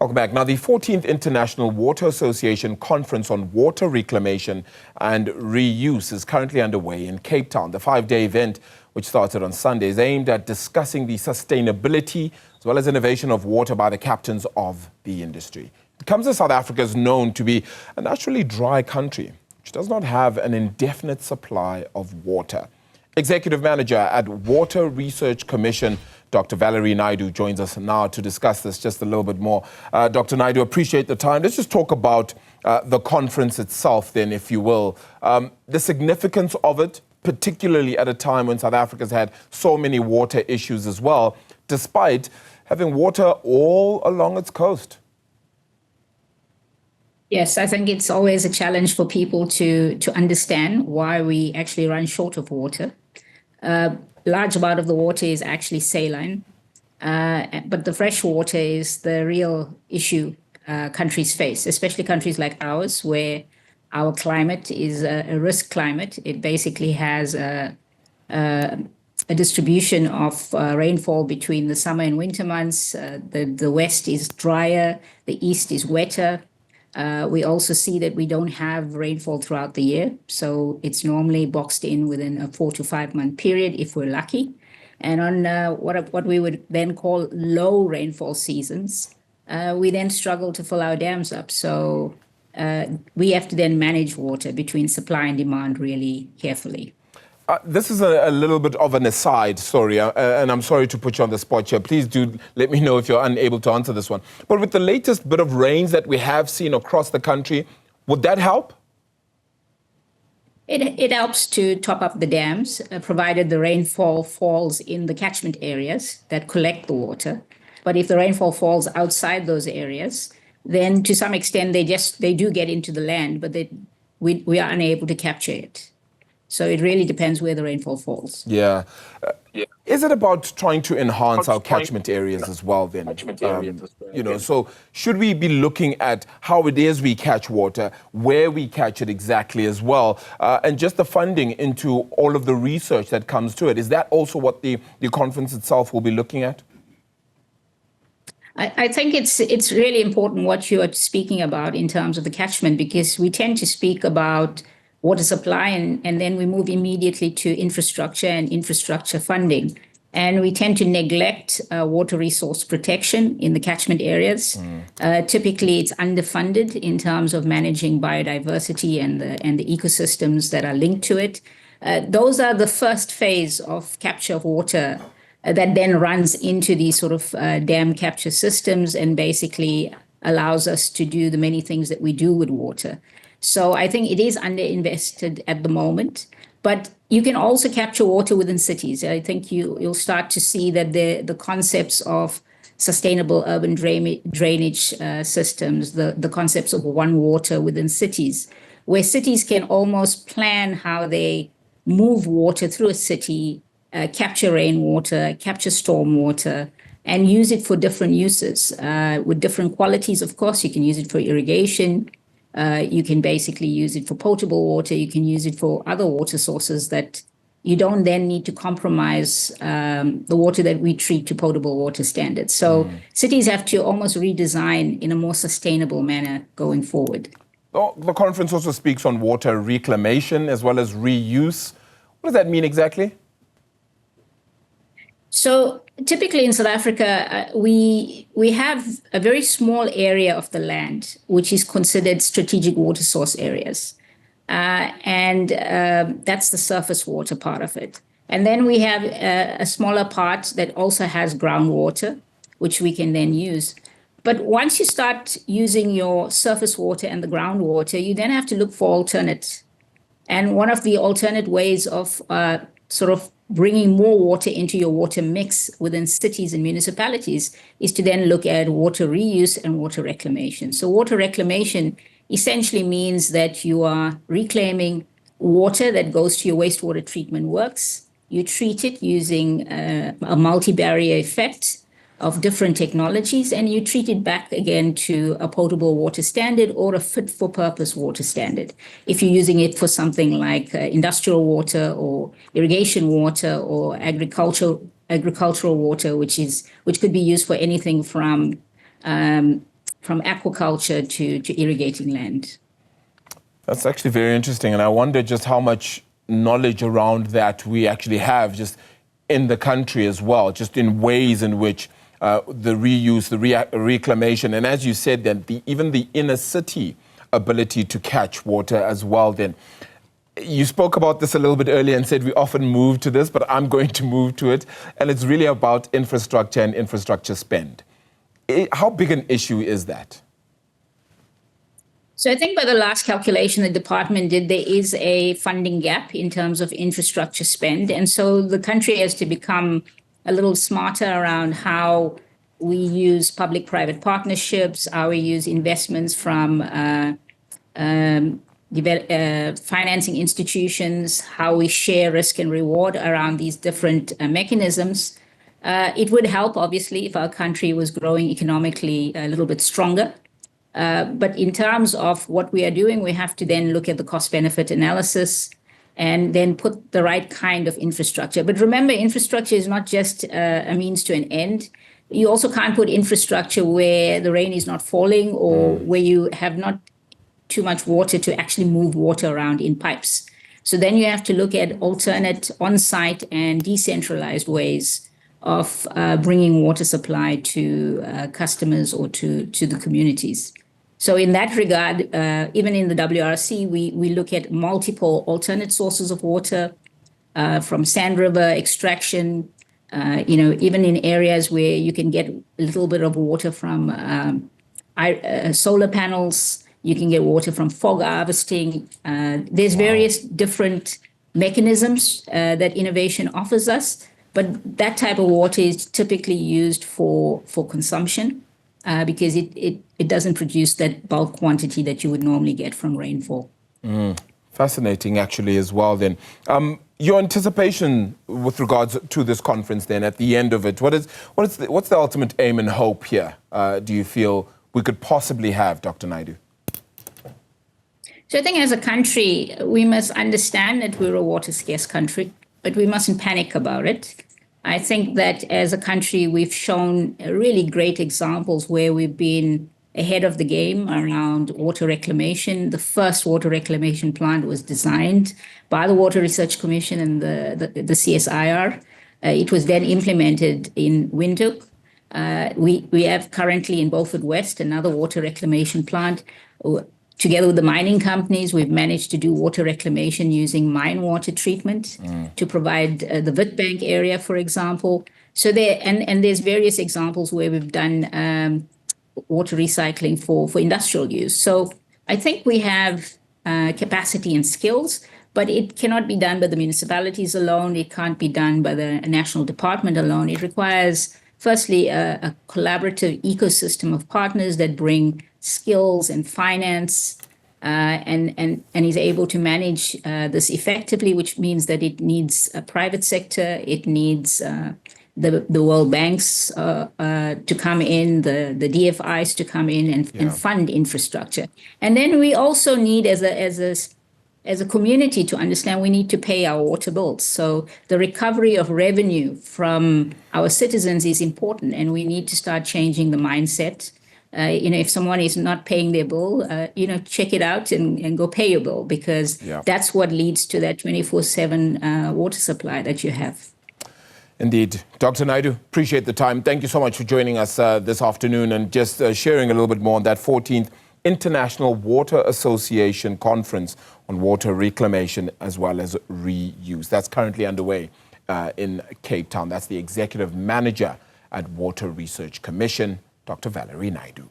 Welcome back. Now, the 14th International Water Association Conference on Water Reclamation and Reuse is currently underway in Cape Town. The 5-day event, which started on Sunday, is aimed at discussing the sustainability as well as innovation of water by the captains of the industry. It comes as South Africa is known to be a naturally dry country, which does not have an indefinite supply of water. Executive Manager at Water Research Commission, Dr Valerie Naidoo, joins us now to discuss this just a little bit more. Dr Naidoo, appreciate the time. Let's just talk about the conference itself then, if you will. The significance of it, particularly at a time when South Africa's had so many water issues as well, despite having water all along its coast. Yes, I think it's always a challenge for people to understand why we actually run short of water. Large amount of the water is actually saline, but the fresh water is the real issue countries face, especially countries like ours, where our climate is a risk climate. It basically has a distribution of rainfall between the summer and winter months. The west is drier, the east is wetter. We also see that we don't have rainfall throughout the year, so it's normally boxed in within a 4 to 5 month period if we're lucky. And on what we would then call low rainfall seasons, we then struggle to fill our dams up. So we have to then manage water between supply and demand really carefully. This is a little bit of an aside, sorry, and I'm sorry to put you on the spot here. Please do let me know if you're unable to answer this one. But with the latest bit of rains that we have seen across the country, would that help? It helps to top up the dams, provided the rainfall falls in the catchment areas that collect the water. But if the rainfall falls outside those areas, then to some extent they do get into the land, but we are unable to capture it. So it really depends where the rainfall falls. Yeah. Is it about trying to enhance our catchment areas as well then? You know, so should we be looking at how it is we catch water, where we catch it exactly as well, and just the funding into all of the research that comes to it? Is that also what the conference itself will be looking at? I think it's really important what you are speaking about in terms of the catchment, because we tend to speak about water supply, and then we move immediately to infrastructure and infrastructure funding. And we tend to neglect water resource protection in the catchment areas. Typically, it's underfunded in terms of managing biodiversity and the ecosystems that are linked to it. Those are the first phase of capture of water that then runs into these sort of dam capture systems and basically allows us to do the many things that we do with water. So I think it is underinvested at the moment, but you can also capture water within cities. I think you'll start to see that the concepts of sustainable urban drainage systems, the concepts of one water within cities, where cities can almost plan how they move water through a city, capture rainwater, capture stormwater, and use it for different uses with different qualities. Of course, you can use it for irrigation. You can basically use it for potable water. You can use it for other water sources that you don't then need to compromise the water that we treat to potable water standards. So cities have to almost redesign in a more sustainable manner going forward. Oh, the conference also speaks on water reclamation as well as reuse. What does that mean exactly? So typically in South Africa, we have a very small area of the land which is considered strategic water source areas. And that's the surface water part of it. And then we have a smaller part that also has groundwater, which we can then use. But once you start using your surface water and the groundwater, you then have to look for alternates. And one of the alternate ways of sort of bringing more water into your water mix within cities and municipalities is to then look at water reuse and water reclamation. So water reclamation essentially means that you are reclaiming water that goes to your wastewater treatment works. You treat it using a multi-barrier effect of different technologies, and you treat it back again to a potable water standard or a fit-for-purpose water standard. If you're using it for something like industrial water or irrigation water or agricultural water, which could be used for anything from aquaculture to irrigating land. That's actually very interesting, and I wonder just how much knowledge around that we actually have just in the country as well, just in ways in which the reuse, the reclamation, and as you said, then even the inner city ability to catch water as well. Then you spoke about this a little bit earlier and said we often move to this, but I'm going to move to it, and it's really about infrastructure and infrastructure spend. How big an issue is that? So I think by the last calculation the department did, there is a funding gap in terms of infrastructure spend. And so the country has to become a little smarter around how we use public-private partnerships, how we use investments from financing institutions, how we share risk and reward around these different mechanisms. It would help, obviously, if our country was growing economically a little bit stronger. But in terms of what we are doing, we have to then look at the cost-benefit analysis and then put the right kind of infrastructure. But remember, infrastructure is not just a means to an end. You also can't put infrastructure where the rain is not falling or where you have not too much water to actually move water around in pipes. So then you have to look at alternate on-site and decentralized ways of bringing water supply to customers or to the communities. So in that regard, even in the WRC, we look at multiple alternate sources of water, from sand river extraction, even in areas where you can get a little bit of water from solar panels, you can get water from fog harvesting. There's various different mechanisms that innovation offers us, but that type of water is typically used for consumption because it doesn't produce that bulk quantity that you would normally get from rainfall. Fascinating, actually, as well, then. Your anticipation with regards to this conference, then, at the end of it, what's the ultimate aim and hope here, do you feel we could possibly have, Dr. Naidoo? So I think as a country, we must understand that we're a water-scarce country, but we mustn't panic about it. I think that as a country, we've shown really great examples where we've been ahead of the game around water reclamation. The first water reclamation plant was designed by the Water Research Commission and the CSIR. It was then implemented in Windhoek. We have currently in Beaufort West another water reclamation plant. Together with the mining companies, we've managed to do water reclamation using mine water treatment to provide the Witbank area, for example. So there's various examples where we've done water recycling for industrial use. So I think we have capacity and skills, but it cannot be done by the municipalities alone. It can't be done by the national department alone. It requires, firstly, a collaborative ecosystem of partners that bring skills and finance and is able to manage this effectively, which means that it needs a private sector, it needs the World Banks to come in, the DFIs to come in and fund infrastructure. And then we also need, as a community, to understand we need to pay our water bills. So the recovery of revenue from our citizens is important, and we need to start changing the mindset. If someone is not paying their bill, check it out and go pay your bill, because that's what leads to that 24/7 water supply that you have. Indeed. Dr. Naidoo, appreciate the time. Thank you so much for joining us this afternoon and just sharing a little bit more on that 14th International Water Association Conference on Water Reclamation as well as Reuse. That's currently underway in Cape Town. That's the Executive Manager at Water Research Commission, Dr. Valerie Naidoo.